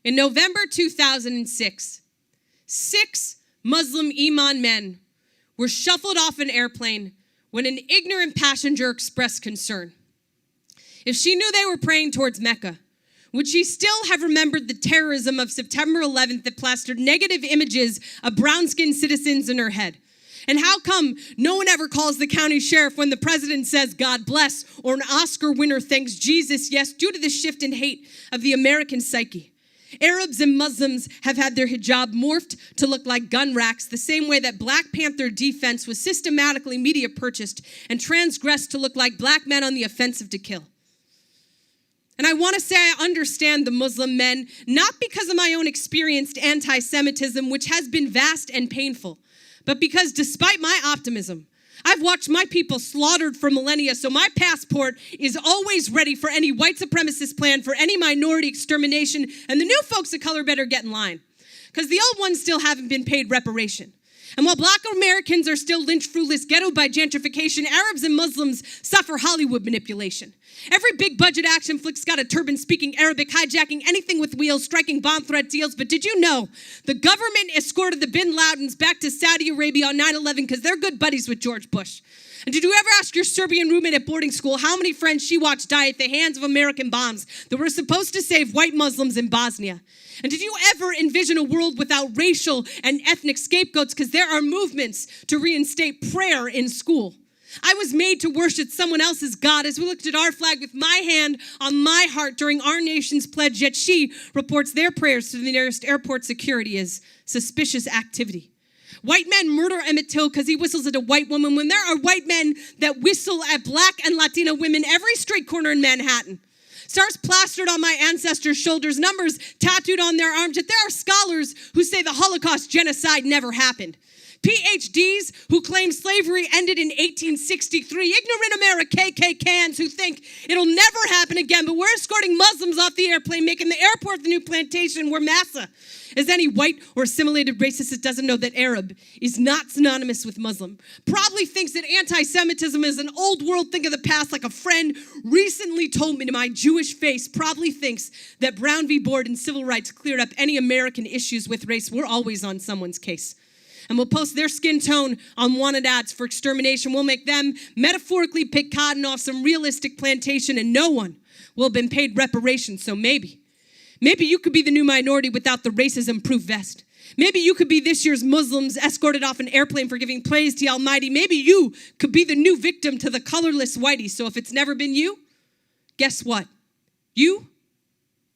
In November 2006, 6 Muslim imam men were shuffled off an airplane when an ignorant passenger expressed concern. If she knew they were praying towards Mecca, would she still have remembered the terrorism of September 11th that plastered negative images of brown-skinned citizens in her head? And how come no one ever calls the county sheriff when the president says, God bless, or an Oscar winner thanks Jesus, yes, due to the shift in hate of the American psyche? Arabs and Muslims have had their hijab morphed to look like gun racks, the same way that Black Panther defense was systematically media purchased and transgressed to look like black men on the offensive to kill. And I want to say I understand the Muslim men, not because of my own experienced anti-Semitism, which has been vast and painful, but because despite my optimism, I've watched my people slaughtered for millennia, so my passport is always ready for any white supremacist plan, for any minority extermination, and the new folks of color better get in line, because the old ones still haven't been paid reparation. And while Black Americans are still lynched, fruitless, ghettoed by gentrification, Arabs and Muslims suffer Hollywood manipulation. Every big budget action flick's got a turban speaking Arabic, hijacking anything with wheels, striking bomb threat deals. But did you know the government escorted the bin Ladens back to Saudi Arabia on 9/11 because they're good buddies with George Bush? And did you ever ask your Serbian roommate at boarding school how many friends she watched die at the hands of American bombs that were supposed to save white Muslims in Bosnia? And did you ever envision a world without racial and ethnic scapegoats? Because there are movements to reinstate prayer in school. I was made to worship someone else's God as we looked at our flag with my hand on my heart during our nation's pledge, yet she reports their prayers to the nearest airport security as suspicious activity. White men murder Emmett Till because he whistles at a white woman when there are white men that whistle at Black and Latina women every street corner in Manhattan. Stars plastered on my ancestors' shoulders, numbers tattooed on their arms, yet there are scholars who say the Holocaust genocide never happened. PhDs who claim slavery ended in 1863, ignorant KKKans who think it'll never happen again, but we're escorting Muslims off the airplane, making the airport the new plantation. We're massa. As any white or assimilated racist that doesn't know that Arab is not synonymous with Muslim, probably thinks that anti-Semitism is an old world thing of the past, like a friend recently told me to my Jewish face, probably thinks that Brown v. Board and civil rights cleared up any American issues with race. We're always on someone's case. And we'll post their skin tone on wanted ads for extermination. We'll make them metaphorically pick cotton off some realistic plantation, and no one will have been paid reparations. So maybe you could be the new minority without the racism-proof vest. Maybe you could be this year's Muslims escorted off an airplane for giving praise to the Almighty. Maybe you could be the new victim to the colorless whitey. So if it's never been you, guess what? You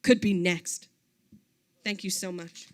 could be next. Thank you so much.